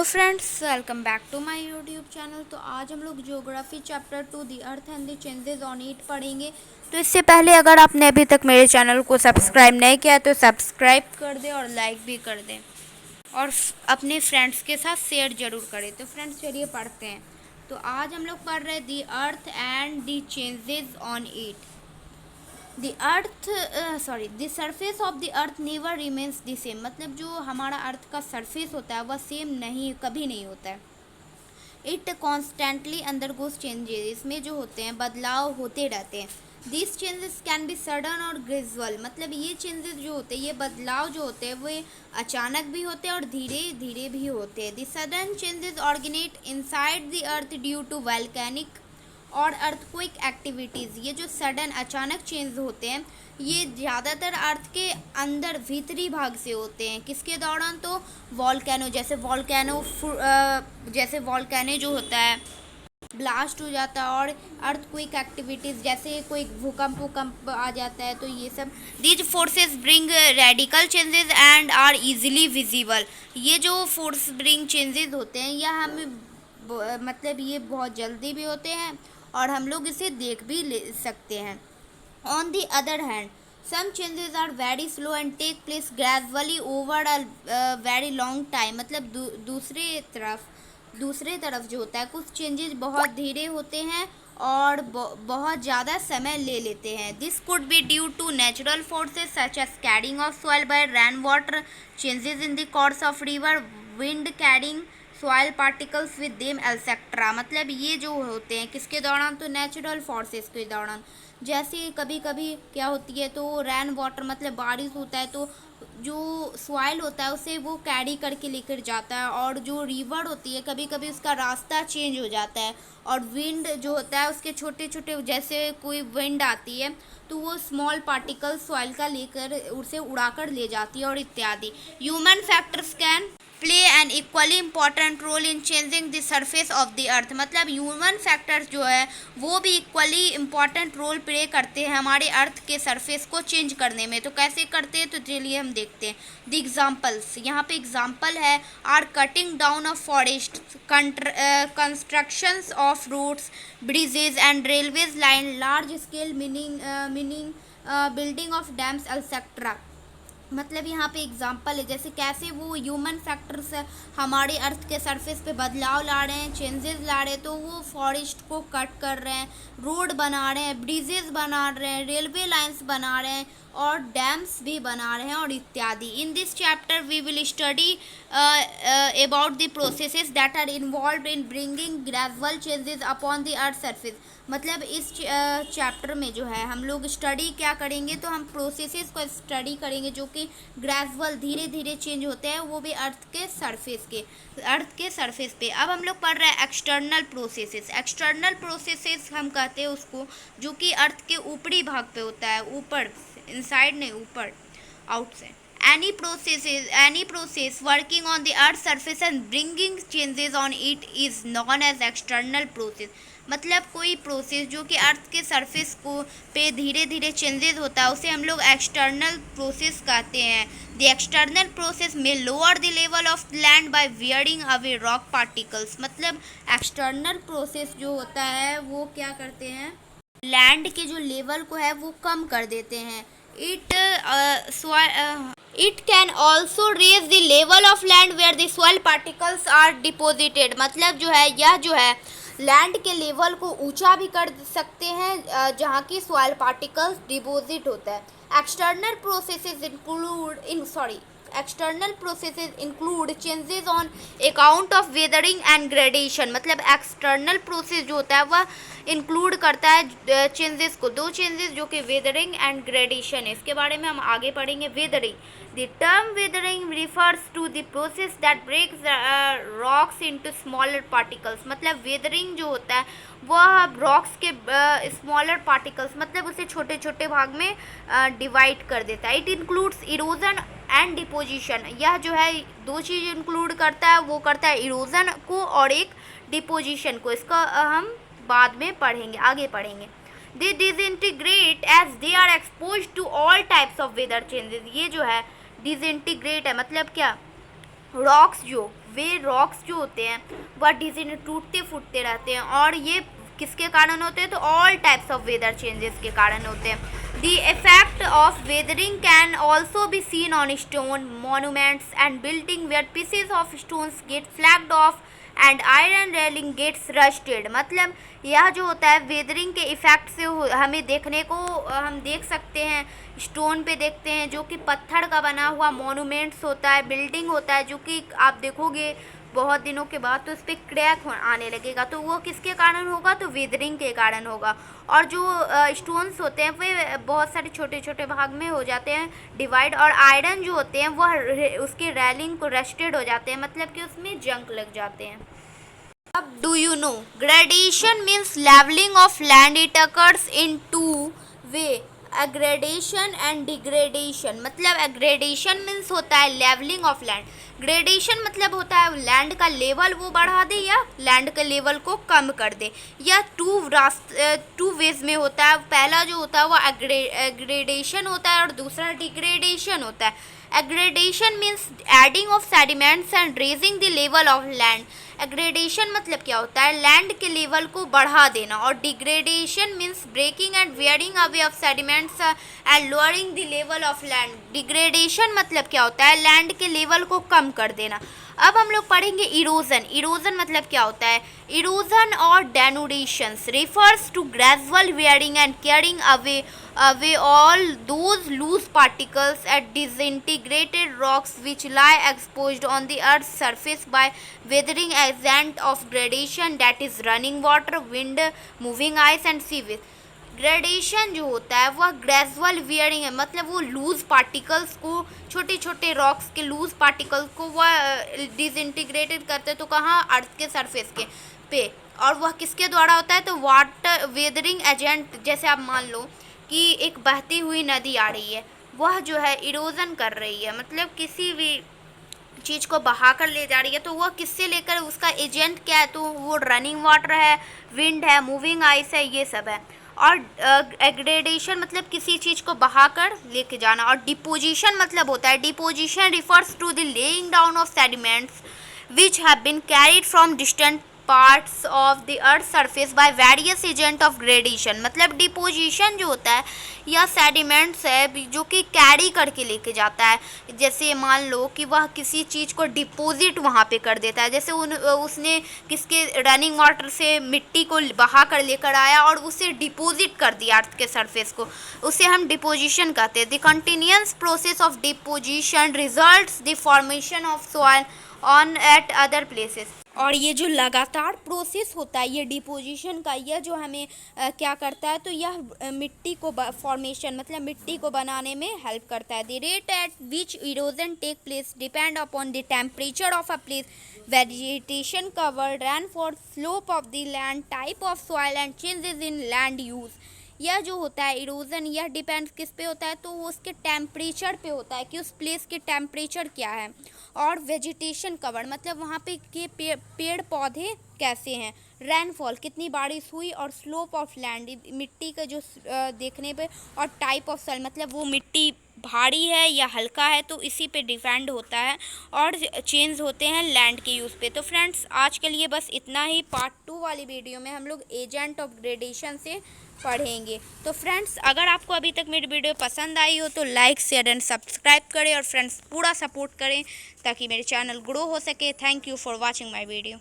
Friends, welcome back to my YouTube channel. तो आज हम लोग geography chapter 2 the earth and the changes on it पढ़ेंगे। तो इससे पहले अगर आपने अभी तक मेरे चैनल को सब्सक्राइब नहीं किया तो सब्सक्राइब कर दें और लाइक भी कर दें और अपने फ्रेंड्स के साथ शेयर जरूर करें। तो फ्रेंड्स चलिए पढ़ते हैं। तो आज हम लोग पढ़ रहे हैं the earth and the changes on it. The surface of the earth never remains the same. मतलब जो हमारा अर्थ का सरफेस होता है वह सेम नहीं, कभी नहीं होता है। It constantly undergoes changes. इसमें जो होते हैं बदलाव होते रहते हैं। This changes can be sudden और ग्रेजुअल। मतलब ये चेंजेस जो होते हैं, ये बदलाव जो होते हैं वे अचानक भी होते हैं और धीरे धीरे भी होते हैं। The sudden changes originate inside the earth due to volcanic और अर्थक्वेक एक्टिविटीज़। ये जो सडन अचानक चेंज होते हैं ये ज़्यादातर अर्थ के अंदर भीतरी भाग से होते हैं। किसके दौरान? तो वॉल्केनो, जैसे वॉल्केनो जो होता है ब्लास्ट हो जाता है, और अर्थक्वेक एक्टिविटीज़ जैसे कोई भूकंप आ जाता है। तो ये सब these forces bring radical changes and are easily visible. ये जो फोर्स ब्रिंग चेंजेस होते हैं यह हमें मतलब ये बहुत जल्दी भी होते हैं और हम लोग इसे देख भी ले सकते हैं। On the other hand some changes are very slow and take place gradually over a very long time. मतलब दूसरे तरफ जो होता है कुछ चेंजेस बहुत धीरे होते हैं और बहुत ज़्यादा समय ले लेते हैं। This could be due to natural forces such as carrying of soil by rain water, changes in the course of river, wind carrying soil particles with them etcetera. मतलब ये जो होते हैं किसके दौरान? तो नेचुरल फोर्सेस के दौरान। जैसे कभी कभी क्या होती है तो रेन वाटर मतलब बारिश होता है तो जो सॉइल होता है उसे वो कैरी करके लेकर जाता है, और जो रिवर होती है कभी कभी उसका रास्ता चेंज हो जाता है, और विंड जो होता है उसके छोटे छोटे जैसे कोई विंड आती है तो वो स्मॉल पार्टिकल सॉइल का लेकर उसे उड़ाकर ले जाती है और इत्यादि। Human factors can play an equally important role in changing the surface of the earth. मतलब ह्यूमन फैक्टर्स जो है वो भी इक्वली इम्पॉर्टेंट रोल प्ले करते हैं हमारे अर्थ के सरफेस को चेंज करने में। तो कैसे करते हैं? तो चलिए हम देखते हैं द एग्जाम्पल्स। यहाँ पे एग्जाम्पल है are cutting down of forest, constructions of roads, bridges and railways line, large scale meaning building of dams etcetera. मतलब यहाँ पे एग्जाम्पल है जैसे कैसे वो ह्यूमन फैक्टर्स हमारे अर्थ के सरफेस पे बदलाव ला रहे हैं, चेंजेस ला रहे हैं। तो वो फॉरेस्ट को कट कर रहे हैं, रोड बना रहे हैं, ब्रिजेस बना रहे हैं, रेलवे लाइंस बना रहे हैं और डैम्स भी बना रहे हैं और इत्यादि। In this chapter we will study about the processes that are involve in bringing gradual changes upon the earth surface. मतलब इस चैप्टर में जो है हम लोग स्टडी क्या करेंगे? तो हम प्रोसेसेस को स्टडी करेंगे जो कि ग्रेजुअल धीरे धीरे चेंज होते हैं, वो भी अर्थ के सरफेस पे। अब हम लोग पढ़ रहे हैं एक्सटर्नल प्रोसेसेस। एक्सटर्नल प्रोसेसेस हम कहते हैं उसको जो कि अर्थ के ऊपरी भाग पे होता है, ऊपर, इनसाइड नहीं, ऊपर, outside. Any process working on the earth's surface and bringing changes on it is known as external process। मतलब कोई प्रोसेस जो कि अर्थ के सरफेस को पे धीरे धीरे चेंजेस होता है उसे हम लोग एक्सटर्नल प्रोसेस कहते हैं। द एक्सटर्नल प्रोसेस में lower the level of land by wearing away rock particles. मतलब एक्सटर्नल प्रोसेस जो होता है वो क्या करते हैं? लैंड के जो लेवल को है वो कम कर देते हैं। It can also raise the level of land where the soil particles are deposited। मतलब यह जो है लैंड के लेवल को ऊंचा भी कर सकते हैं जहाँ की सॉइल पार्टिकल्स डिपोजिट होता है। External processes include changes on account of weathering and gradation. मतलब एक्सटर्नल प्रोसेस जो होता है वह इंक्लूड करता है चेंजेस को, दो चेंजेस जो कि वेदरिंग एंड ग्रेडेशन है। इसके बारे में हम आगे पढ़ेंगे। Weathering, the term weathering refers to the process that breaks rocks into smaller particles. मतलब वेदरिंग जो होता है वह रॉक्स के स्मॉलर पार्टिकल्स मतलब उसे छोटे छोटे भाग में डिवाइड कर देता है। It includes erosion and deposition. यह जो है दो चीज़ इंक्लूड करता है, वो करता है इरोजन को और एक डिपोजिशन को। इसका हम बाद में पढ़ेंगे, आगे पढ़ेंगे। They disintegrate as they are exposed to all types of weather changes. ये जो है डिसइंटीग्रेट है मतलब क्या? रॉक्स जो होते हैं वह टूटते फूटते रहते हैं, और ये किसके कारण होते हैं? तो all types of weather changes के कारण होते हैं। The effect of weathering can also be seen on stone monuments and building where pieces of stones get flaked off and iron railing gets rusted. मतलब यह जो होता है वेदरिंग के इफ़ेक्ट से हमें देखने को हम देख सकते हैं, स्टोन पे देखते हैं जो कि पत्थर का बना हुआ मोनूमेंट्स होता है, बिल्डिंग होता है, जो कि आप देखोगे बहुत दिनों के बाद तो उस पर क्रैक आने लगेगा, तो वो किसके कारण होगा? तो वेदरिंग के कारण होगा। और जो स्टोन्स होते हैं वे बहुत सारे छोटे छोटे भाग में हो जाते हैं डिवाइड, और आयरन जो होते हैं वह उसके रेलिंग को रस्टेड हो जाते हैं, मतलब कि उसमें जंग लग जाते हैं। अब do you know gradation means levelling of land, it occurs in two way, aggradation and degradation. मतलब एग्रेडेशन मीन्स होता है लेवलिंग ऑफ लैंड, ग्रेडेशन मतलब होता है लैंड का लेवल वो बढ़ा दे या लैंड के लेवल को कम कर दे, या टू वेज में होता है। पहला जो होता है वो एग्रेडेशन होता है और दूसरा डिग्रेडेशन होता है। Aggradation means adding of sediments and raising the level of land. Aggradation मतलब क्या होता है? लैंड के लेवल को बढ़ा देना, और degradation means breaking and wearing away of sediments and lowering the level of land. Degradation मतलब क्या होता है? लैंड के लेवल को कम कर देना। अब हम लोग पढ़ेंगे इरोजन। इरोजन मतलब क्या होता है? इरोजन और डेनुडेशंस refers to gradual wearing and carrying away all those loose particles and disintegrated rocks which lie exposed on the earth's surface by weathering agent of gradation, that is running water, wind, moving ice and seaweed। Gradation जो होता है वह gradual wearing है, मतलब वो loose particles को, छोटे छोटे रॉक्स के लूज पार्टिकल्स को वह डिसइंटीग्रेटेड करते, तो कहाँ? अर्थ के सरफेस के पे। और वह किसके द्वारा होता है? तो वाटर वेदरिंग एजेंट। जैसे आप मान लो कि एक बहती हुई नदी आ रही है, वह जो है इरोजन कर रही है, मतलब किसी भी चीज़ को बहा कर ले जा रही है, तो वह किससे लेकर, उसका एजेंट क्या है? तो वो रनिंग वाटर है, विंड है, मूविंग आइस है, ये सब है। और एग्रेडेशन मतलब किसी चीज़ को बहाकर लेके जाना। और डिपोजिशन मतलब होता है, deposition refers to the laying down of sediments which have been carried from distant parts of the earth surface by various agent of gradation. मतलब डिपोजिशन जो होता है या सेडिमेंट्स है जो कि कैरी करके लेके जाता है। जैसे मान लो कि वह किसी चीज़ को डिपॉजिट वहाँ पे कर देता है, जैसे उसने किसके रनिंग वाटर से मिट्टी को बहा कर लेकर आया और उसे डिपॉजिट कर दिया अर्थ के सरफेस को, उसे हम डिपोजिशन कहते हैं। The continuous process of deposition results the formation of soil on eight other places. और ये जो लगातार प्रोसेस होता है ये डिपोजिशन का, यह जो हमें क्या करता है? तो यह मिट्टी को फॉर्मेशन मतलब मिट्टी को बनाने में हेल्प करता है। The rate at which erosion take place depend upon the temperature of a place, vegetation cover, rainfall, slope of the land, type of soil and changes in land use. यह जो होता है इरोजन, यह depend किस पे होता है? तो वो उसके टेम्परेचर पे होता है कि उस प्लेस के टेम्परेचर क्या है। और वेजिटेशन कवर मतलब वहाँ पे के पेड़ पौधे कैसे हैं, रेनफॉल कितनी बारिश हुई, और स्लोप ऑफ लैंड मिट्टी का जो देखने पे, और टाइप ऑफ सॉइल मतलब वो मिट्टी भारी है या हल्का है, तो इसी पे डिपेंड होता है। और चेंज होते हैं लैंड के यूज़ पे। तो फ्रेंड्स आज के लिए बस इतना ही। पार्ट 2 वाली वीडियो में हम लोग एजेंट ऑफ ग्रेडेशन से पढ़ेंगे। तो फ्रेंड्स अगर आपको अभी तक मेरी वीडियो पसंद आई हो तो लाइक शेयर एंड सब्सक्राइब करें, और फ्रेंड्स पूरा सपोर्ट करें ताकि मेरे चैनल ग्रो हो सके। Thank you for watching my video.